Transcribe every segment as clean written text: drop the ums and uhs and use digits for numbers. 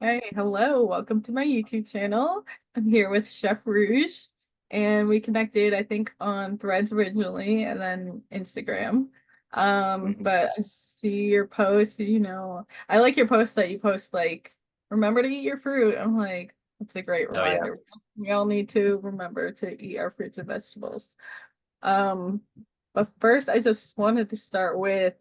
Hey, hello, welcome to my YouTube channel. I'm here with Chef Rouge, and we connected, I think, on Threads originally and then Instagram. Mhm. But I see your posts, I like your posts that you post like, remember to eat your fruit. I'm like, it's a great Oh yeah. reminder. We all need to remember to eat our fruits and vegetables. Um, but first, I just wanted to start with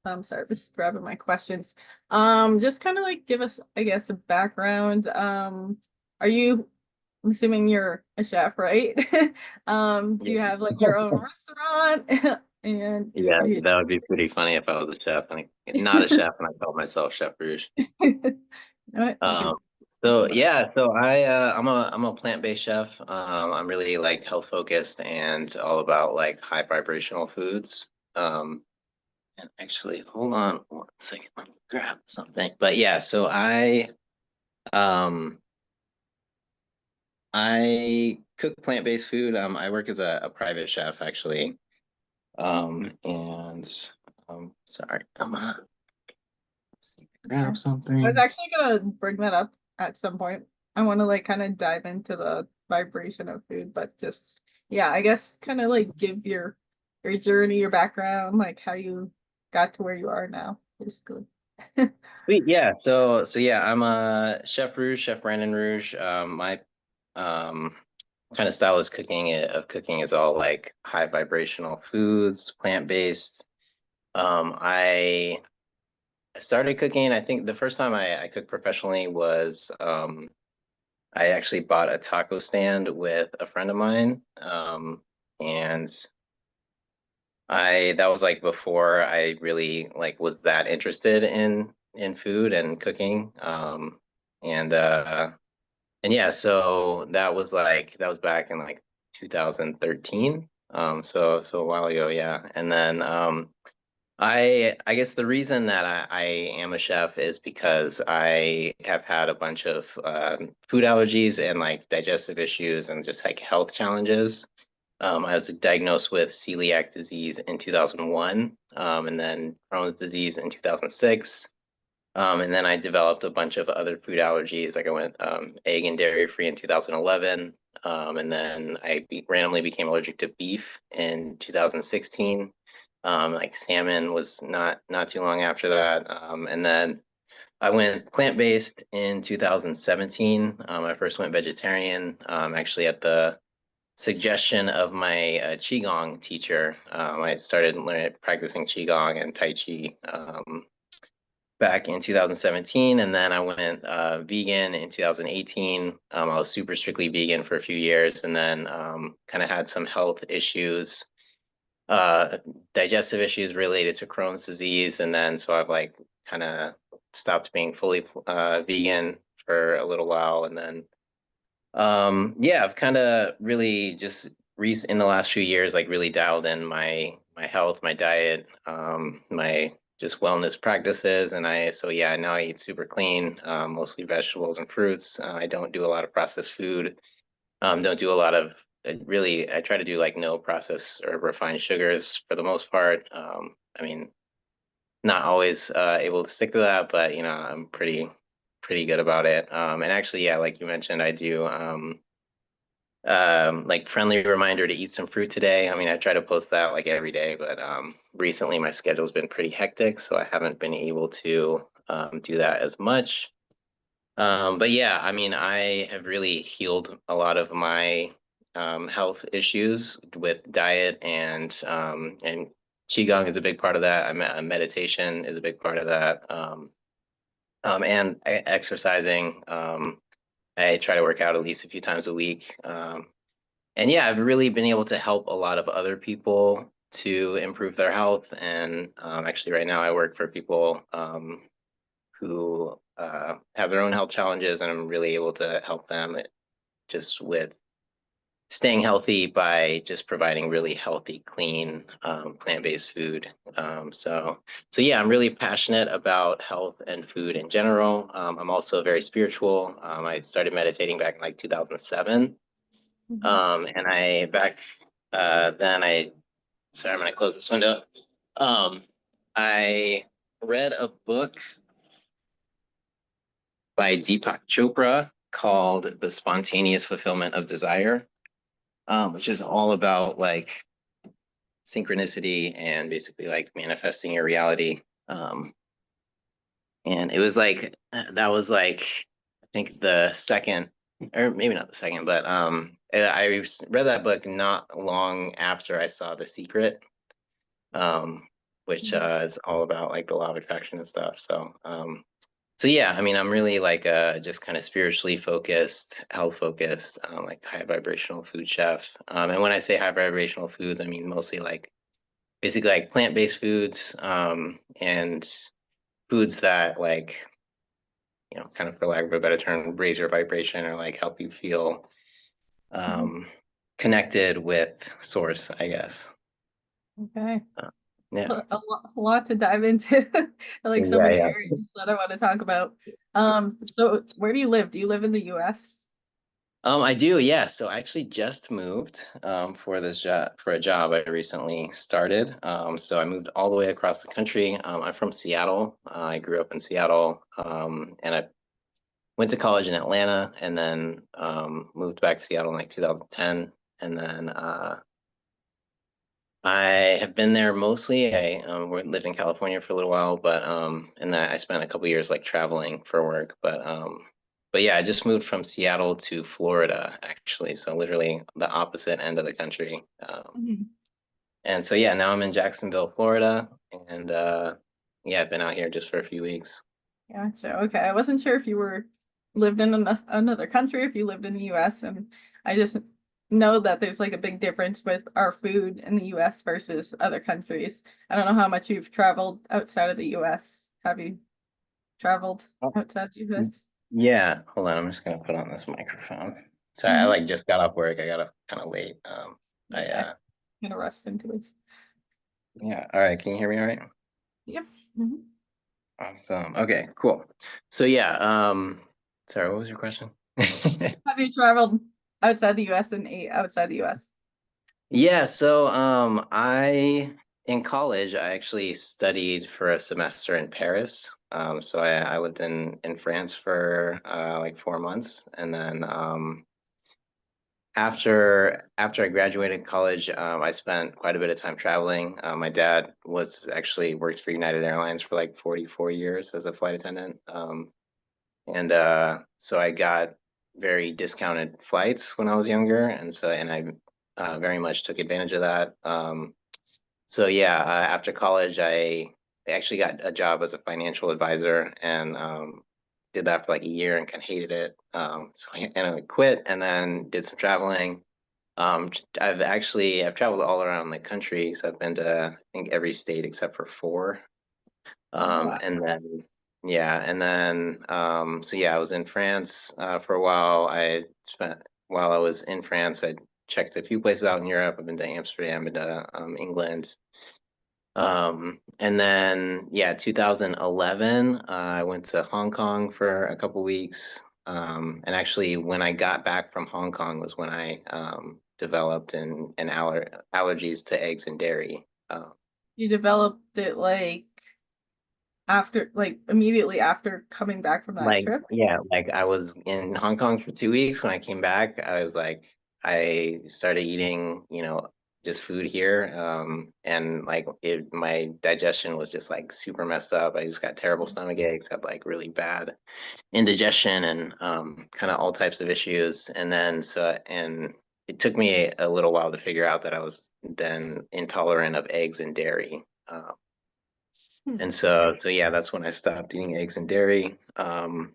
I'm sorry, just grabbing my questions. Just kind of like give us, I guess, a background. Are you, I'm assuming you're a chef, right? Do Yeah. you have like your own restaurant? And Yeah, are you that would be pretty funny if I was a chef and not a chef and I called myself Chef Rouge. you know what? You Um, can so whatever. yeah, I'm a plant-based chef. I'm really like health focused and all about like high vibrational foods. And actually, hold on one second, let me grab something. But yeah, so um I cook plant-based food. I work as a private chef actually. And sorry, I'm gonna Okay. grab I was something. actually gonna bring that up at some point. I want to like kind of dive into the vibration of food, but just yeah, I guess kind of like give your journey, your background, like how you got to where you are now, basically. Sweet, yeah. So yeah, I'm a Chef Rouge, Chef Brandon Rouge. My um kind of style is cooking is all like high vibrational foods, plant-based. I started cooking. I think the first time I cooked professionally was I actually bought a taco stand with a friend of mine. And I that was like before I really like was that interested in food and cooking. And uh and yeah, so that was back in like 2013. So a while ago, yeah. And then I guess the reason that I am a chef is because I have had a bunch of food allergies and like digestive issues and just like health challenges. I was diagnosed with celiac disease in 2001, and then Crohn's disease in 2006. And then I developed a bunch of other food allergies. Like I went egg and dairy free in 2011. And then randomly became allergic to beef in 2016. Like salmon was not too long after that. And then I went plant-based in 2017. I first went vegetarian, actually at the suggestion of my Qigong teacher. I started learning practicing Qigong and Tai Chi back in 2017, and then I went vegan in 2018. I was super strictly vegan for a few years, and then kind of had some health issues, uh, digestive issues related to Crohn's disease, and then so I've like kind of stopped being fully vegan for a little while, and then yeah, I've kind of really just in the last few years, like really dialed in my health, my diet, my just wellness practices, and so yeah, now I eat super clean, mostly vegetables and fruits. I don't do a lot of processed food. Don't do a lot of really. I try to do like no processed or refined sugars for the most part. I mean, not always able to stick to that, but you know, I'm pretty good about it. And actually, yeah, like you mentioned, I do. Like friendly reminder to eat some fruit today. I mean, I try to post that like every day, but recently my schedule's been pretty hectic, so I haven't been able to do that as much. But yeah, I mean, I have really healed a lot of my health issues with diet and Qigong is a big part of that. Meditation is a big part of that. And exercising. I try to work out at least a few times a week. And yeah, I've really been able to help a lot of other people to improve their health. And actually, right now, I work for people who have their own health challenges, and I'm really able to help them just with staying healthy by just providing really healthy, clean, plant-based food. So yeah, I'm really passionate about health and food in general. I'm also very spiritual. I started meditating back in like 2007. Mhm. And I back then I sorry, I'm gonna close this window. Um, I read a book by Deepak Chopra called The Spontaneous Fulfillment of Desire, which is all about like synchronicity and basically like manifesting your reality. And it was like that was like I think the second, or maybe not the second, but I read that book not long after I saw The Secret, um, which is all about like the law of attraction and stuff. So yeah, I mean, I'm really like just kind of spiritually focused, health focused, like high vibrational food chef. And when I say high vibrational foods, I mean mostly like basically like plant-based foods, and foods that like, kind of for lack of a better term, raise your vibration or like help you feel Mhm. um, connected with source, I guess. Okay. Yeah. A lot to dive into. Like so Yeah, many yeah. areas that I want to talk about. So where do you live? Do you live in the US? I do, yeah. So I actually just moved for this job for a job I recently started. So I moved all the way across the country. I'm from Seattle. I grew up in Seattle, and I went to college in Atlanta, and then moved back to Seattle in like 2010. And then I have been there mostly. I lived in California for a little while, but and then I spent a couple years like traveling for work. But yeah, I just moved from Seattle to Florida actually, so literally the opposite end of the country. Mhm. And so yeah, now I'm in Jacksonville, Florida, and yeah, I've been out here just for a few weeks. Gotcha. Okay. I wasn't sure if you were lived in another country, if you lived in the US, and I just know that there's like a big difference with our food in the US versus other countries. I don't know how much you've traveled outside of the US. Have you traveled Oh, outside the US? yeah, hold on, I'm just gonna put on this microphone. So I Mm-hmm. like just got off work. I got up kind of late. I Okay. I'm gonna rush into this. Yeah, all right, can you hear me all right? Yep. Mhm. Awesome. Okay, cool. So yeah, sorry, what was your question? Have you traveled outside the US and ate outside the US? Yeah, so I in college I actually studied for a semester in Paris. So I lived in France for like 4 months, and then after I graduated college, I spent quite a bit of time traveling. My dad was actually worked for United Airlines for like 44 years as a flight attendant. And so I got very discounted flights when I was younger, and I very much took advantage of that. So yeah, after college, I actually got a job as a financial advisor, and did that for like a year and kind of hated it. I quit and then did some traveling. I've traveled all around the country, so I've been to I think every state except for four. Oh, wow. And then yeah, and then so yeah, I was in France for a while. While I was in France, I checked a few places out in Europe. I've been to Amsterdam, been to England. And then yeah, 2011, I went to Hong Kong for a couple weeks. And actually, when I got back from Hong Kong was when I developed an allergies to eggs and dairy. You developed it like after, like immediately after coming back from that Like, trip? yeah, like I was in Hong Kong for 2 weeks. When I came back, I was like, I started eating, just food here. And like my digestion was just like super messed up. I just got terrible stomach aches, had like really bad indigestion and kind of all types of issues. And it took me a little while to figure out that I was then intolerant of eggs and dairy. Hmm. And so yeah, that's when I stopped eating eggs and dairy. And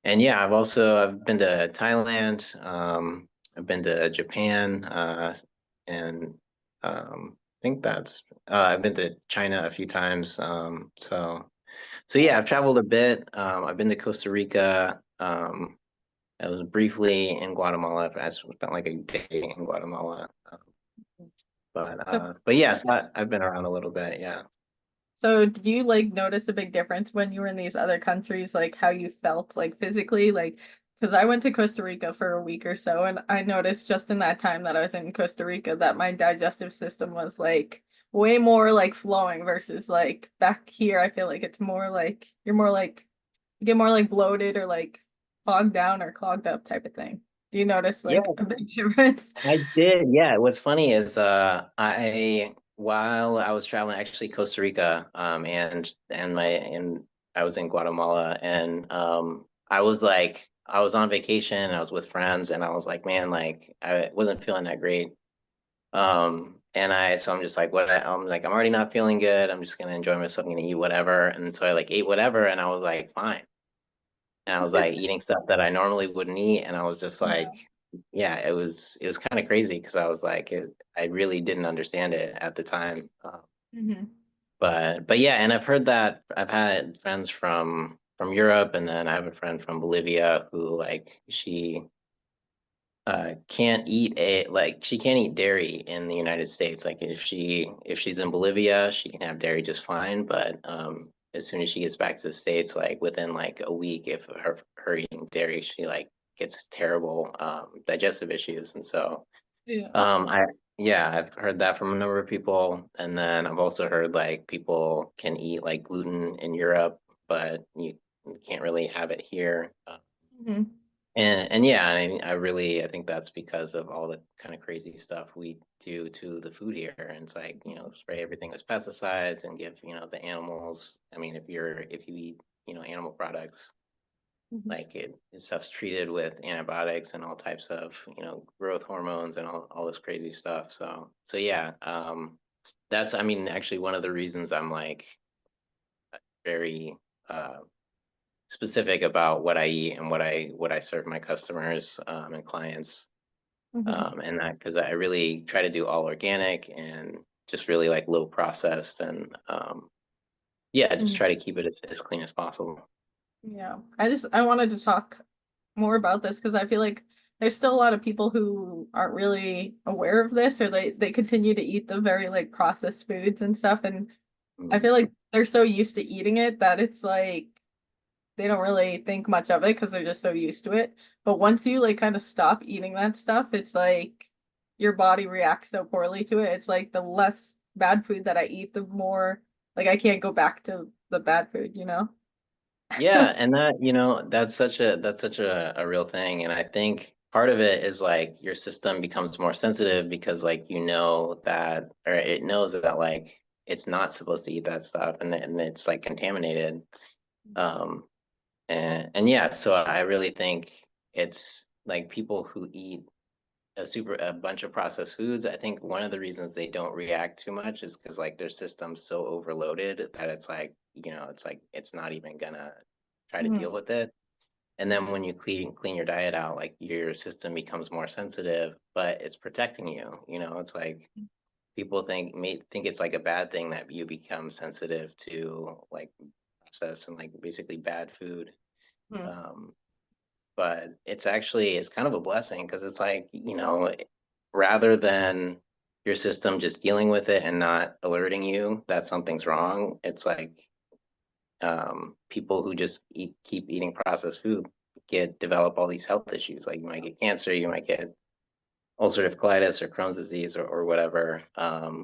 yeah, I've been to Thailand, I've been to Japan, and I think I've been to China a few times. So yeah, I've traveled a bit. I've been to Costa Rica. I was briefly in Guatemala. I spent like a day in Guatemala. So, But yes, I've been around a little bit. Yeah. so did you like notice a big difference when you were in these other countries, like how you felt like physically? Like, because I went to Costa Rica for a week or so, and I noticed just in that time that I was in Costa Rica that my digestive system was like way more like flowing versus like back here. I feel like it's more like you're more like You get more like bloated or like bogged down or clogged up type of thing. Do you notice Yeah, like a big difference? I did. Yeah. What's funny is I while I was traveling actually Costa Rica, and I was in Guatemala, and I was like I was on vacation, I was with friends, and I was like, man, like I wasn't feeling that great. So I'm just like, I'm like, I'm already not feeling good. I'm just gonna enjoy myself, I'm gonna eat whatever. And so I like ate whatever, and I was like, fine. And I was like eating stuff that I normally wouldn't eat, and I was just Yeah. like, yeah, it was kind of crazy because I was like, I really didn't understand it at the time. Hmm. But yeah, and I've heard that I've had friends from Europe, and then I have a friend from Bolivia who like she can't eat she can't eat dairy in the United States. Like if she's in Bolivia, she can have dairy just fine. But as soon as she gets back to the States, like within like a week, if her eating dairy, she like gets terrible digestive issues. And so Yeah. I yeah, I've heard that from a number of people. And then I've also heard like people can eat like gluten in Europe, but you can't really have it here. Hmm. And yeah, I really I think that's because of all the kind of crazy stuff we do to the food here. And it's like, spray everything with pesticides and give, the animals. I mean, if you eat, animal products, Hmm. like it stuff's treated with antibiotics and all types of, growth hormones and all this crazy stuff. So yeah, that's I mean, actually one of the reasons I'm like very uh specific about what I eat and what I serve my customers and clients, Hmm. and that because I really try to do all organic and just really like low processed and yeah, just Hmm. try to keep it as clean as possible. Yeah. I wanted to talk more about this because I feel like there's still a lot of people who aren't really aware of this or they continue to eat the very like processed foods and stuff. And I Mm. feel like they're so used to eating it that it's like they don't really think much of it because they're just so used to it. But once you like kind of stop eating that stuff, it's like your body reacts so poorly to it. It's like the less bad food that I eat, the more like I can't go back to the bad food, you know? Yeah, and that, that's such a real thing. And I think part of it is like your system becomes more sensitive because like that or it knows that like it's not supposed to eat that stuff and it's like contaminated. Um and yeah, so I really think it's like people who eat a bunch of processed foods. I think one of the reasons they don't react too much is because like their system's so overloaded that it's like, it's like it's not even gonna try to deal Mhm. with it. And then when you clean your diet out, like your system becomes more sensitive, but it's protecting you. It's like people think it's like a bad thing that you become sensitive to like processed and like basically bad food. Mhm. Um, but it's kind of a blessing because it's like, rather than your system just dealing with it and not alerting you that something's wrong, it's like people who just keep eating processed food develop all these health issues. Like you might get cancer, you might get ulcerative colitis or Crohn's disease or whatever,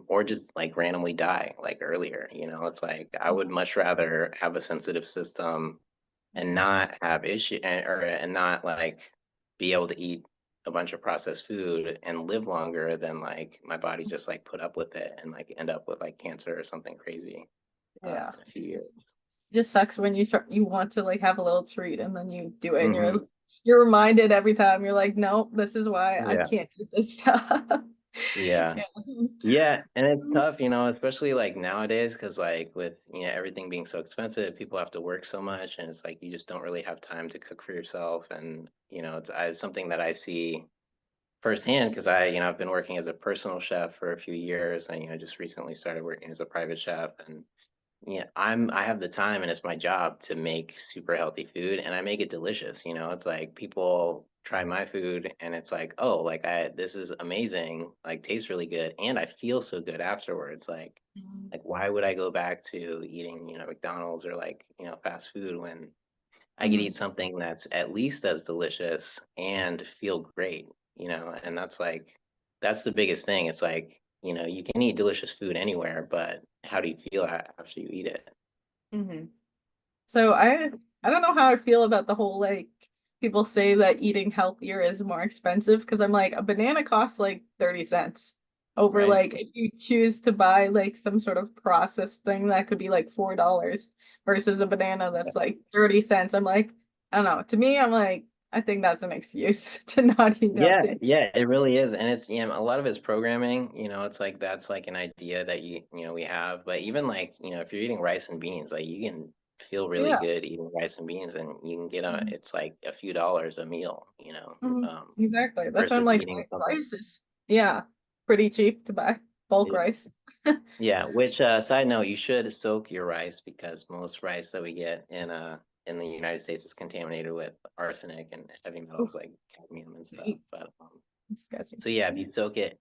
or just like randomly die like earlier. It's like I would much rather have a sensitive system and not have issue and not like be able to eat a bunch of processed food and live longer than like my body just like put up with it and like end up with like cancer or something crazy Yeah. in a few years. It just sucks when you want to like have a little treat and then you do it and Hmm. you're reminded every time. You're like, nope, this is why I Yeah, can't eat this stuff. yeah, Yeah. yeah, and it's tough, especially like nowadays because like with everything being so expensive, people have to work so much, and it's like you just don't really have time to cook for yourself, and it's something that I see firsthand because I've been working as a personal chef for a few years and just recently started working as a private chef and yeah, I have the time and it's my job to make super healthy food and I make it delicious, it's like people try my food and it's like, oh, like this is amazing, like tastes really good and I feel so good afterwards. Like why would I go back to eating, McDonald's or like, fast food when I could eat Mhm. something that's at least as delicious and feel great, and that's the biggest thing. It's like, you can eat delicious food anywhere, but how do you feel after you eat it? Mhm. So I I don't know how I feel about the whole like people say that eating healthier is more expensive because I'm like a banana costs like 30 cents over right? like if you choose to buy like some sort of processed thing that could be like $4 versus a banana that's like 30 cents. I'm like, I don't know. To me, I'm like, I think that's an excuse to not eat Yeah, healthy. yeah, it really is. And it's, a lot of it's programming, it's like that's like an idea that we have. But even like, if you're eating rice and beans, like you can feel really Yeah. good eating rice and beans and you can get Mhm. it's like a few dollars a meal, Mhm. Exactly. That's why I'm versus like, eating white something. rice is, yeah, pretty cheap to buy bulk Yeah. rice. Yeah, which side note, you should soak your rice because most rice that we get in the United States is contaminated with arsenic and heavy metals Oof, like cadmium and stuff. eat. But Sketchy. so yeah, if you soak it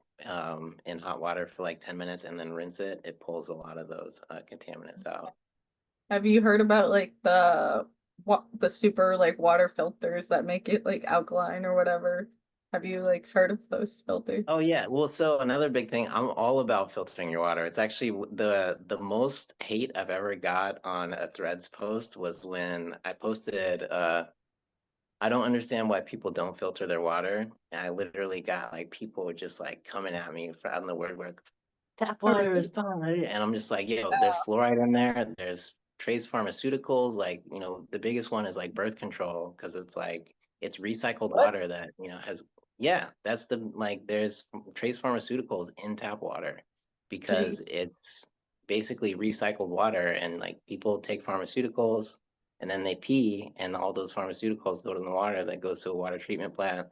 in hot water for like 10 minutes and then rinse it, it pulls a lot of those contaminants out. Have you heard about like the super like water filters that make it like alkaline or whatever? Have you like heard of those Oh filters? yeah, well, so another big thing, I'm all about filtering your water. It's actually the most hate I've ever got on a Threads post was when I posted I don't understand why people don't filter their water. And I literally got like people just like coming at me from the word where tap Oh, water is really? fine. And I'm just like, yo, there's Uh, fluoride in there. There's trace pharmaceuticals. Like, the biggest one is like birth control because it's like it's recycled what? water that, has, yeah, that's there's trace pharmaceuticals in tap water because Gee. it's basically recycled water and like people take pharmaceuticals and then they pee and all those pharmaceuticals go to the water that goes to a water treatment plant.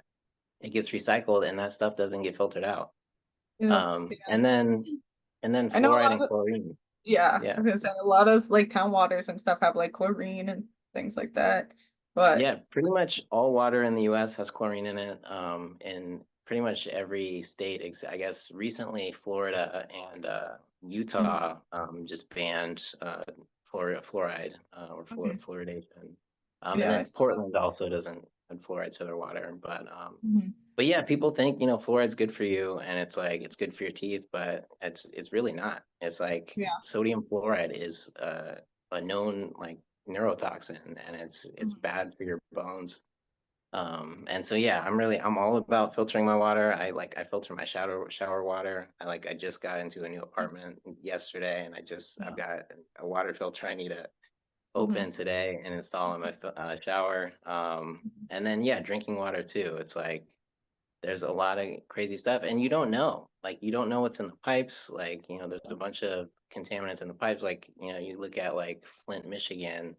It gets recycled and that stuff doesn't get filtered out. Yeah. Um, Yeah. and then and then I know a fluoride lot and of chlorine. yeah, I Yeah. was gonna say a lot of like town waters and stuff have like chlorine and things like that. But Yeah, pretty much all water in the US has chlorine in it. In pretty much every state, I guess recently Florida and mhm, Utah just banned fluoride or mhm. fluoridation. And Yeah, I then saw that. Portland also doesn't add fluoride to their water, Mhm. but yeah, people think, fluoride's good for you and it's like it's good for your teeth, but it's really not. It's like Yeah. sodium fluoride is a known like neurotoxin and it's Mhm. bad for your bones. And so yeah, I'm all about filtering my water. I filter my shower water. I just got into a new apartment yesterday and I've Yeah. got a water filter I need to Mhm. open today and install in my shower. And then yeah, drinking water too. It's like there's a lot of crazy stuff and you don't know you don't know what's in the pipes there's a bunch of contaminants in the pipes you look at like Flint, Michigan.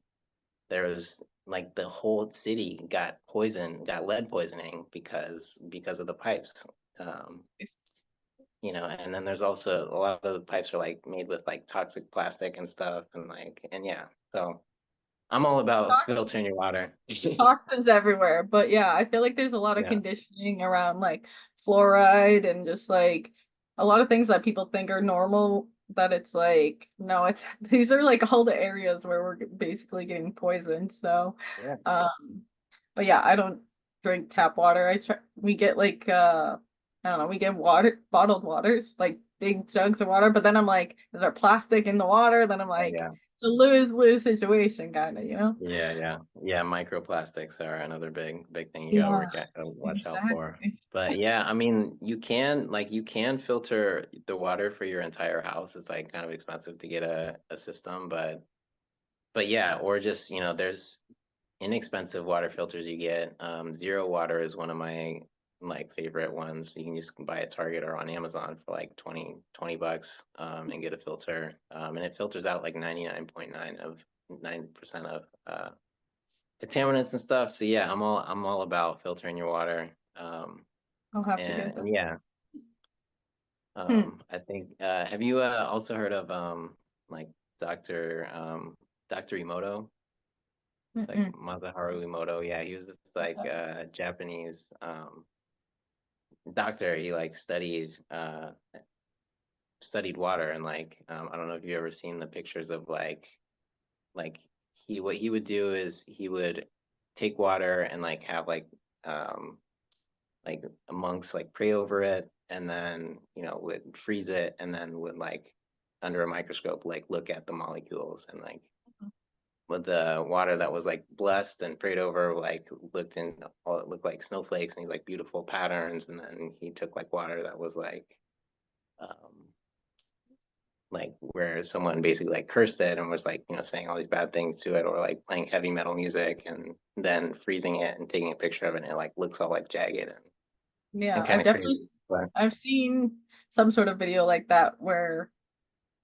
There was like the whole city got lead poisoning because of the pipes. um and then there's also a lot of the pipes are like made with like toxic plastic and stuff and yeah, so I'm all about Tox filtering your water. Toxins everywhere. But yeah, I feel like there's a lot of Yeah, conditioning around like fluoride and just like a lot of things that people think are normal that it's like no, it's these are like all the areas where we're basically getting poisoned. So yeah, um but yeah, I don't drink tap water. We get like I don't know, we get bottled waters, like big jugs of water, but then I'm like, is there plastic in the water? Then I'm oh like, yeah. it's a lose-lose situation kind of, you know? Yeah, yeah, yeah. Microplastics are another big thing you got to Yeah, watch out for. exactly. But yeah, I mean, you can filter the water for your entire house. It's like kind of expensive to get a system, but yeah, or just there's inexpensive water filters you get. Zero Water is one of my like favorite ones. You can just buy at Target or on Amazon for like 20 bucks and get a filter. And it filters out like 99.9 of 9% of contaminants and stuff. So yeah, I'm all about filtering your water. I'll have to And, get that. and yeah, Hmm. I think have you also heard of like Dr. Emoto? It's like Mm-mm. Masaharu Emoto. Yeah, he was this What's like that? Japanese doctor. He like studied water and I don't know if you've ever seen the pictures of like he what he would do is he would take water and like have um like monks like pray over it and then would freeze it and then would like under a microscope like look at the molecules and with the water that was like blessed and prayed over, like looked in all it looked like snowflakes and these like beautiful patterns, and then he took like water that was um like where someone basically like cursed it and was like, saying all these bad things to it, or like playing heavy metal music and then freezing it and taking a picture of it, and it like looks all like jagged and Yeah, kind of crazy. But I've seen some sort of video like that where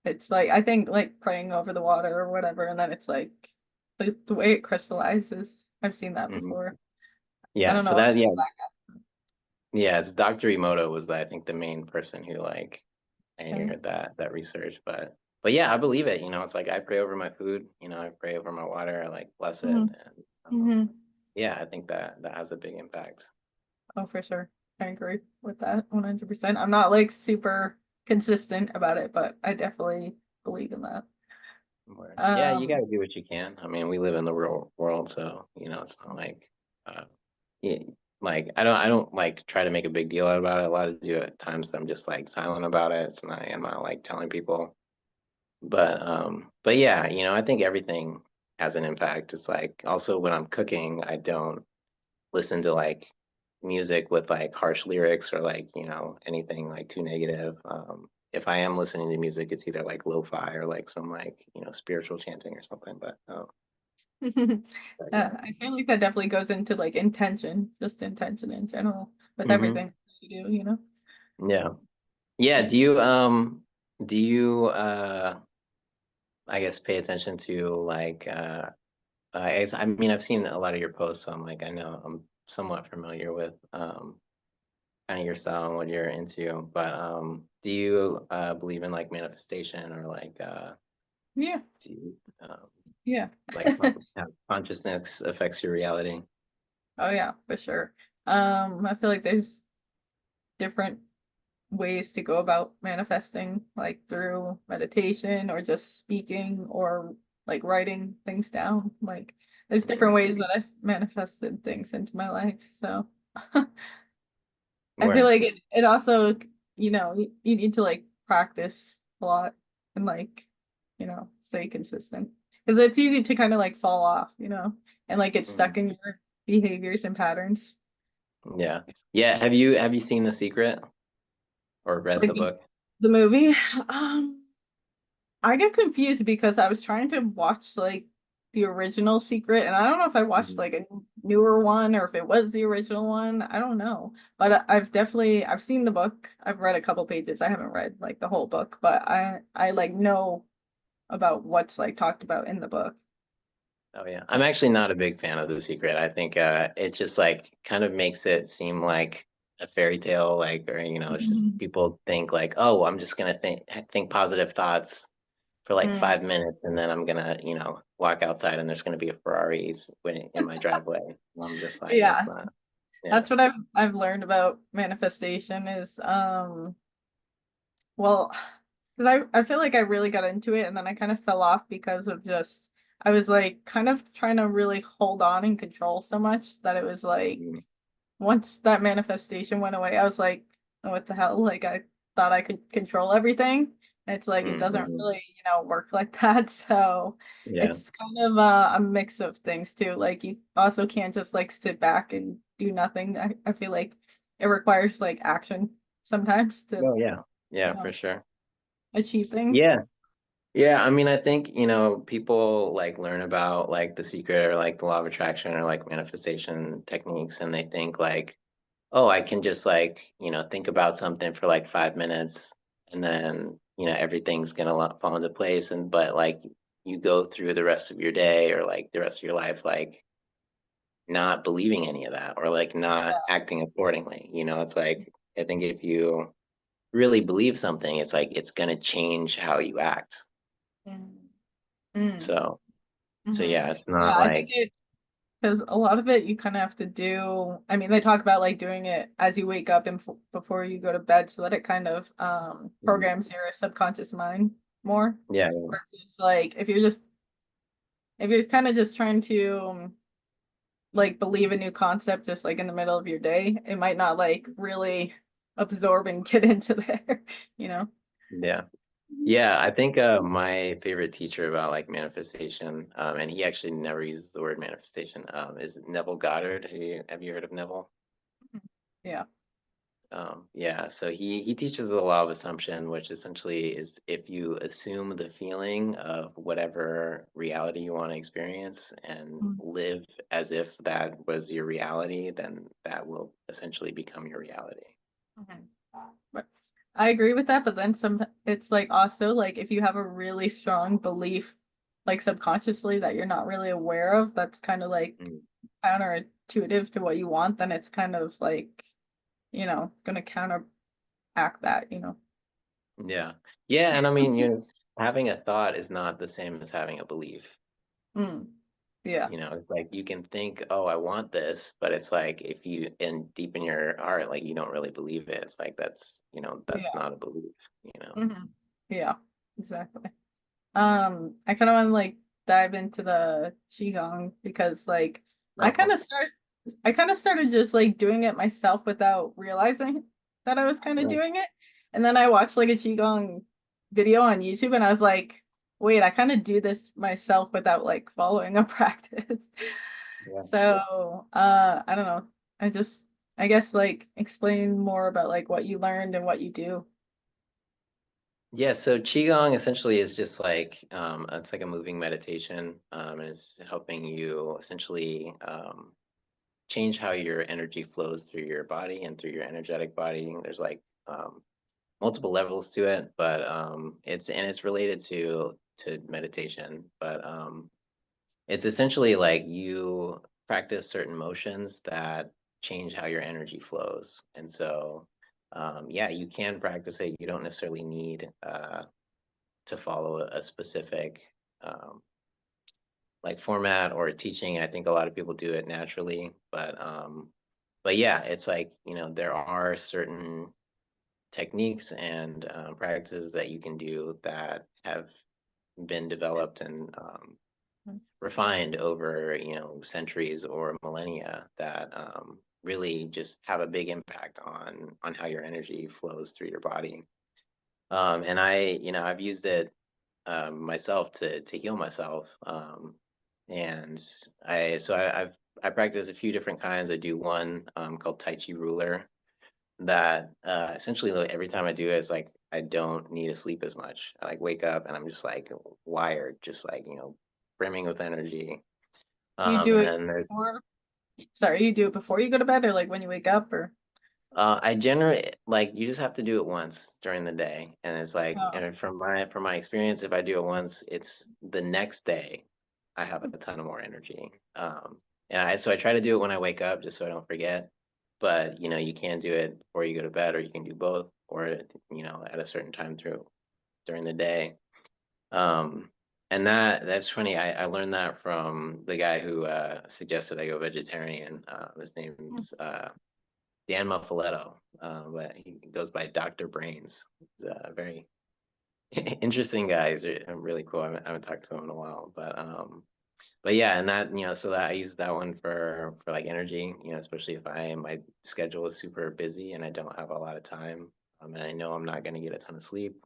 it's like, I think like praying over the water or whatever, and then it's like the way it crystallizes. I've seen that mhm. before. I Yeah, don't so know. that yeah, yeah, it's Dr. Emoto was I think the main person who like Okay. pioneered that research. But yeah, I believe it. It's like I pray over my food, I pray over my water, I like bless it. Hmm. And Hmm. yeah, I think that has a big impact. Oh, for sure. I agree with that 100%. I'm not like super consistent about it, but I definitely believe in that. Word. Yeah, you Um, gotta do what you can. I mean, we live in the real world, so it's not like uh yeah, like I don't like try to make a big deal out about it. A lot of do at times I'm just like silent about it. It's not I'm not like telling people. But yeah, I think everything has an impact. It's like also when I'm cooking, I don't listen to like music with like harsh lyrics or like, anything like too negative. If I am listening to music, it's either like lo-fi or like some like, spiritual chanting or something. But yeah. I feel like that definitely goes into like intention, just intention in general with Hmm. everything you do, you know? Yeah. Yeah. Do you I guess pay attention to like I mean I've seen a lot of your posts, so I'm like I know I'm somewhat familiar with kind of your style and what you're into. But do you believe in like manifestation or like Yeah, do you yeah. like how consciousness affects your reality? Oh yeah, for sure. I feel like there's different ways to go about manifesting, like through meditation or just speaking or like writing things down. Like there's different Mhm. ways that I've manifested things into my life. So I feel Where like it also, you need to like practice a lot and like, stay consistent. Because it's easy to kind of like fall off, and like get Mhm. stuck in your behaviors and patterns. Yeah. Yeah, have you seen The Secret or read Like the book? the movie. Um, I get confused because I was trying to watch like the original Secret, and I don't know if I watched Mhm. like a newer one or if it was the original one. I don't know, but I've seen the book. I've read a couple pages. I haven't read like the whole book, but I like know about what's like talked about in the book. Oh yeah. I'm actually not a big fan of The Secret. I think it just like kind of makes it seem like a fairy tale, like or it's just Mhm. people think like, oh, I'm just gonna think positive thoughts for like Mm. 5 minutes, and then I'm gonna, walk outside and there's gonna be a Ferraris in my driveway. And I'm just like, that's Yeah, not, yeah. that's what I've learned about manifestation is well, because I feel like I really got into it and then I kind of fell off because of just I was like kind of trying to really hold on and control so much that it was like Mhm. once that manifestation went away, I was like, what the hell? Like I thought I could control everything. And it's like it doesn't Mhm. really, work like that. So Yeah. it's kind of a mix of things too. Like you also can't just like sit back and do nothing. I feel like it requires like action sometimes to, Oh yeah. you Yeah, for know, sure. achieve things. Yeah. Yeah, I mean, I think, people like learn about like the secret or like the law of attraction or like manifestation techniques, and they think like, oh, I can just like, think about something for like 5 minutes, and then, everything's gonna fall into place. And but like you go through the rest of your day or like the rest of your life, like not believing any of that or like not acting accordingly. It's like I think if you really believe something, it's like it's gonna change how you act. Mm. Mm. So so Hmm. yeah, it's Yeah, not I think like it because a lot of it you kind of have to do. I mean, they talk about like doing it as you wake up and before you go to bed, so that it kind of mm, programs your subconscious mind more. yeah, Versus like if you're kind of just trying to like believe a new concept just like in the middle of your day, it might not like really absorb and get into there, you know? yeah. Yeah, I think my favorite teacher about like manifestation, and he actually never uses the word manifestation, is Neville Goddard. Have you heard of Neville? Yeah. Yeah, so he teaches the law of assumption, which essentially is if you assume the feeling of whatever reality you want to experience and Mm. live as if that was your reality, then that will essentially become your reality. Mhm. But I agree with that, but then some it's like also like if you have a really strong belief like subconsciously that you're not really aware of, that's kind of like Mm. counterintuitive to what you want, then it's kind of like, gonna counteract that. Yeah. Yeah, and I mean, having a thought is not the same as having a belief. Mm. Yeah. It's like you can think, oh, I want this, but it's like if you in deep in your heart, like you don't really believe it. It's like that's Yeah. not a belief. Hmm. Yeah. Exactly. I kind of want to like dive into the Qigong because like I kind Okay. of start I kind of started just like doing it myself without realizing that I was kind of Right. doing it. And then I watched like a Qigong video on YouTube and I was like, wait, I kind of do this myself without like following a practice. Yeah. So, I don't know. I guess like explain more about like what you learned and what you do. Yeah, so Qigong essentially is just like it's like a moving meditation, and it's helping you essentially change how your energy flows through your body and through your energetic body. There's like multiple levels to it, but it's related to meditation, but it's essentially like you practice certain motions that change how your energy flows. And so, yeah, you can practice it. You don't necessarily need to follow a specific um, like format or teaching. I think a lot of people do it naturally, but yeah, it's like, there are certain techniques and practices that you can do that have been developed and refined over centuries or millennia that really just have a big impact on how your energy flows through your body. And I've used it myself to heal myself. And I practice a few different kinds. I do one called Tai Chi Ruler that essentially like, every time I do it, it's like I don't need to sleep as much. I like wake up and I'm just like wired, just like brimming with energy. You do And it then there's before, sorry, you do it before you go to bed or like when you wake up or I generally like you just have to do it once during the day, and it's like, oh. and from my experience, if I do it once, it's the next day I have a ton of more energy. And I try to do it when I wake up just so I don't forget. But you can do it before you go to bed, or you can do both, or at a certain time during the day. Um, and that's funny. I learned that from the guy who suggested I go vegetarian. His name's Dan Muffaletto, but he goes by Dr. Brains. He's a very interesting guy. He's really cool. I haven't talked to him in a while, but yeah, and that so that I use that one for like energy, especially if my schedule is super busy and I don't have a lot of time, and I know I'm not going to get a ton of sleep.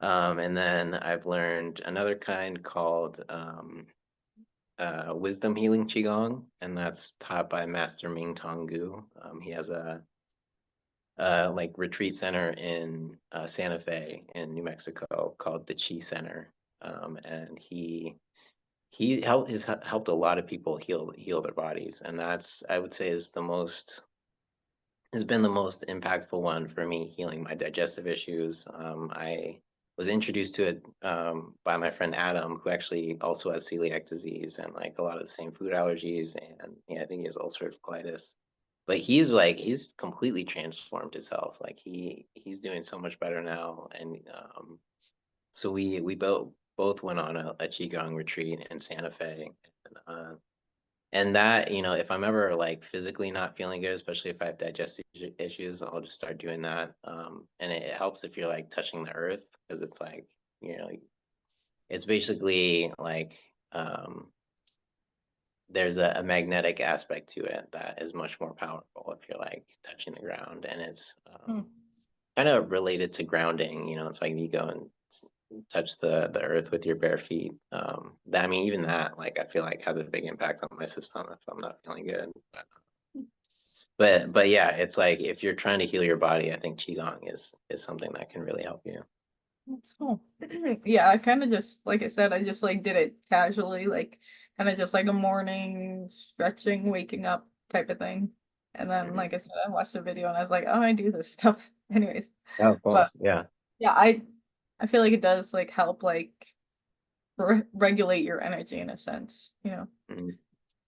And then I've learned another kind called Wisdom Healing Qigong, and that's taught by Master Ming Tong Gu. He has a like retreat center in Santa Fe in New Mexico called the Qi Center, and has helped a lot of people heal their bodies, and that's I would say has been the most impactful one for me healing my digestive issues. I was introduced to it by my friend Adam, who actually also has celiac disease and like a lot of the same food allergies, and yeah, I think he has ulcerative colitis. But he's completely transformed himself. Like he's doing so much better now, and so we both went on a qigong retreat in Santa Fe, and that, if I'm ever like physically not feeling good, especially if I have digestive issues, I'll just start doing that. And it helps if you're like touching the earth because it's like, you know, it's basically like there's a magnetic aspect to it that is much more powerful if you're like touching the ground. And it's Hmm. kind of related to grounding, it's like you go and touch the earth with your bare feet. That, I mean, even that, like, I feel like has a big impact on my system if I'm not feeling good. But yeah, it's like if you're trying to heal your body, I think Qigong is something that can really help you. That's cool. Yeah, I kind of just, like I said, I just like did it casually, like kind of just like a morning stretching, waking up type of thing. And then, Mhm. like I said, I watched the video and I was like, oh, I do this stuff anyways. Oh, But cool. Yeah. yeah, I feel like it does like help like regulate your energy in a sense, you know. Mhm.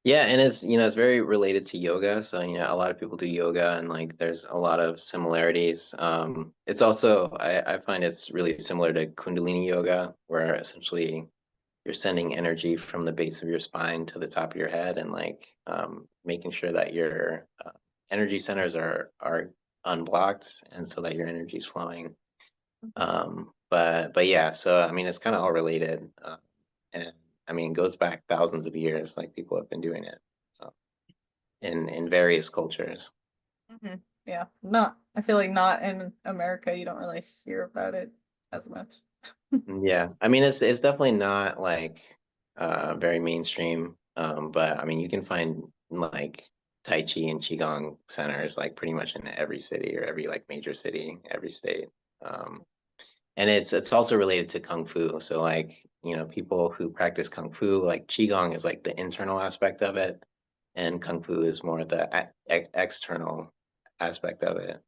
Yeah, and it's, you know, it's very related to yoga. So, you know, a lot of people do yoga and like there's a lot of similarities. It's also, I find it's really similar to Kundalini yoga, where essentially you're sending energy from the base of your spine to the top of your head and like making sure that your energy centers are unblocked and so that your energy is flowing. But yeah, so I mean, it's kind of all related. And I mean, it goes back thousands of years, like people have been doing it in various cultures. Mhm. Yeah, not, I feel like not in America, you don't really hear about it as much. Yeah, I mean, it's definitely not like very mainstream. But I mean, you can find like Tai Chi and Qigong centers like pretty much in every city or every like major city, every state. Um, and it's also related to Kung Fu. So like, you know, people who practice Kung Fu, like Qigong is like the internal aspect of it, and Kung Fu is more the external aspect of it.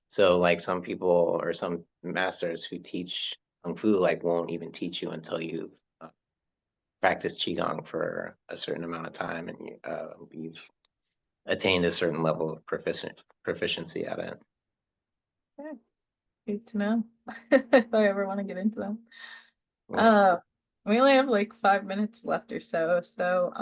So like some people or some masters who teach Kung Fu like won't even teach you until you've practiced Qigong for a certain amount of time and you've attained a certain level of proficiency at it. Yeah, good to know if I ever want to get into them. Yeah. Uh, we only have like 5 minutes left or so. So,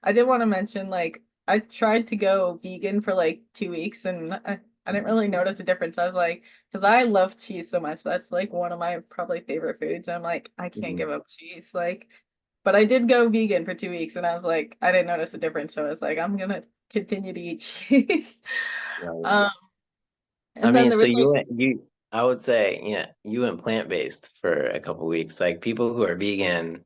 I did want to mention like I tried to go vegan for like 2 weeks and I didn't really notice a difference. I was like, because I love cheese so much. That's like one of my probably favorite foods. I'm like, I can't Mhm. give up cheese. Like, but I did go vegan for 2 weeks and I was like, I didn't notice a difference. So I was like, I'm gonna continue to eat cheese. Yeah, yeah. Um, I and then mean, there so was like, I would say, yeah, you went plant-based for a couple weeks. Like people who are vegan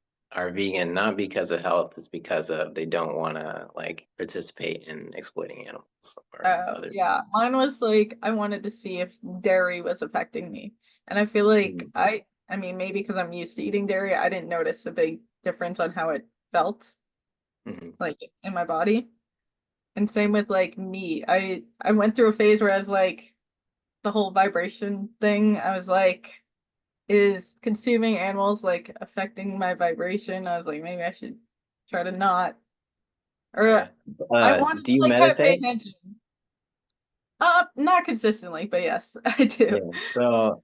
not because of health, it's because of they don't want to like participate in exploiting animals or other yeah, beings. mine was like I wanted to see if dairy was affecting me. And I feel like Mhm, I mean maybe because I'm used to eating dairy, I didn't notice a big difference on how it felt mhm. like in my body. And same with like meat. I went through a phase where I was like the whole vibration thing. I was like, is consuming animals like affecting my vibration? I was like, maybe I should try to not. Or Yeah. I wanted Do to you like kind of pay meditate? attention. Not consistently, but yes, I Yeah. do.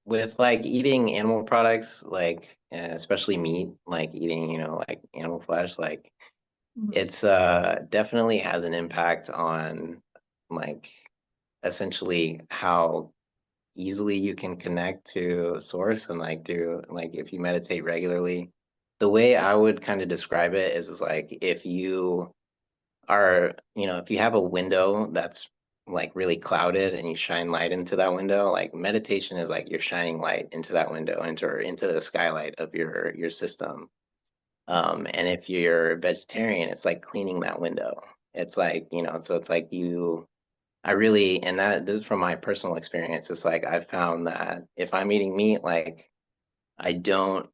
With like eating animal products, like especially meat, like eating, you know, like animal flesh, like Mhm. it's definitely has an impact on like essentially how easily you can connect to source and like do like if you meditate regularly. The way I would kind of describe it is like if you are, you know, if you have a window that's like really clouded and you shine light into that window, like meditation is like you're shining light into that window, into the skylight of your system. And if you're a vegetarian, it's like cleaning that window. It's like, you know, so it's like I really, and that this is from my personal experience. It's like I've found that if I'm eating meat, like I don't,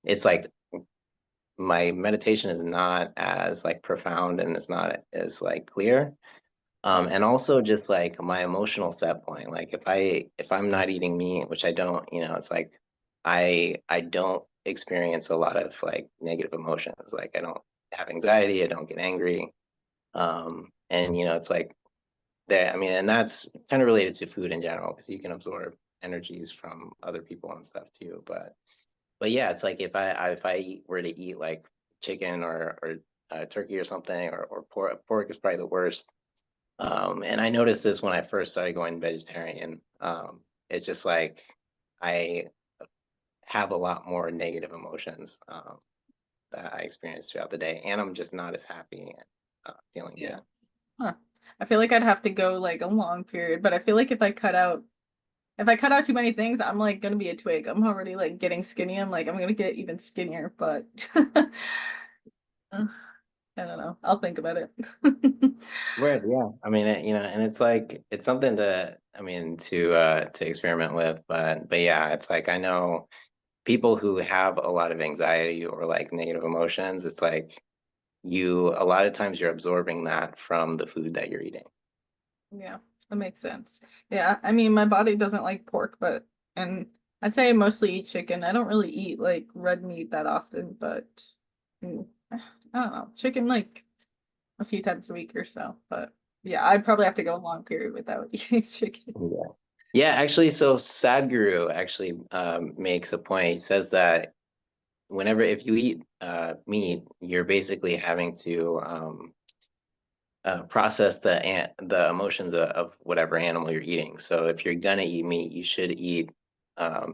it's like my meditation is not as like profound and it's not as like clear. And also just like my emotional set point. Like if I'm not eating meat, which I don't, you know, it's like I don't experience a lot of like negative emotions. Like I don't have anxiety, I don't get angry. And you know, it's like that, I mean, and that's kind of related to food in general because you can absorb energies from other people and stuff too. But yeah, it's like if were to eat like chicken or turkey or something or pork is probably the worst. And I noticed this when I first started going vegetarian. It's just like I have a lot more negative emotions that I experience throughout the day, and I'm just not as happy and feeling Yeah. good. Huh. I feel like I'd have to go like a long period, but I feel like if I cut out if I cut out too many things, I'm like gonna be a twig. I'm already like getting skinny. I'm like, I'm gonna get even skinnier, but I don't know. I'll think about it. Right, yeah. I mean, and it's like it's something to experiment with, but yeah, it's like I know people who have a lot of anxiety or like negative emotions, it's like a lot of times you're absorbing that from the food that you're eating. Yeah, that makes sense. Yeah, I mean, my body doesn't like pork, but and I'd say I mostly eat chicken. I don't really eat like red meat that often, but I don't know, chicken like a few times a week or so. But yeah, I'd probably have to go a long period without eating chicken. Yeah. Yeah, actually, so Sadhguru actually makes a point. He says that whenever if you eat meat, you're basically having to process the emotions of whatever animal you're eating. So if you're gonna eat meat, you should eat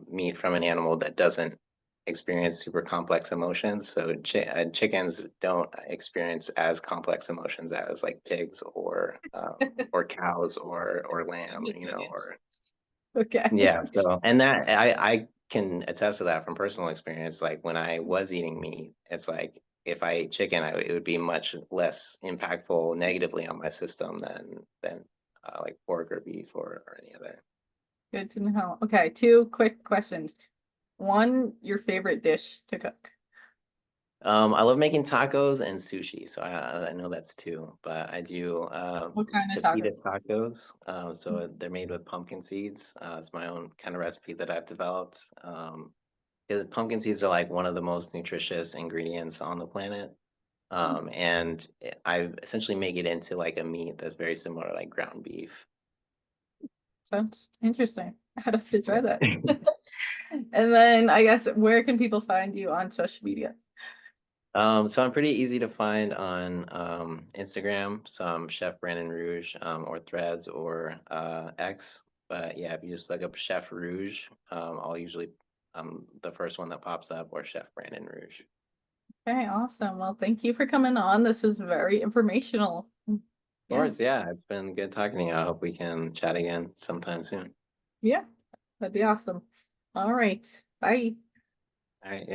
meat from an animal that doesn't experience super complex emotions. So chickens don't experience as complex emotions as like pigs or cows or That lamb, makes sense. or Okay. yeah. So and that I can attest to that from personal experience. Like when I was eating meat, it's like if I ate chicken, it would be much less impactful negatively on my system than like pork or beef or any other. Good to know. Okay, two quick questions. One, your favorite dish to cook. I love making tacos and sushi, so I know that's two, but I do What kind of taco? pepita tacos. So they're made with pumpkin seeds. It's my own kind of recipe that I've developed. 'Cause pumpkin seeds are like one of the most nutritious ingredients on the planet. And I essentially make it into like a meat that's very similar to like ground beef. Sounds interesting. I'd have to try that. Yeah. And then I guess where can people find you on social media? So I'm pretty easy to find on Instagram. So I'm Chef Brandon Rouge, or Threads or X. But yeah, if you just look up Chef Rouge, I'll usually the first one that pops up, or Chef Brandon Rouge. Okay, awesome. Well, thank you for coming on. This is very informational. Of Yeah, course, yeah, it's been good talking to you. I hope we can chat again sometime soon. yeah, that'd be awesome. All right. Bye. All right.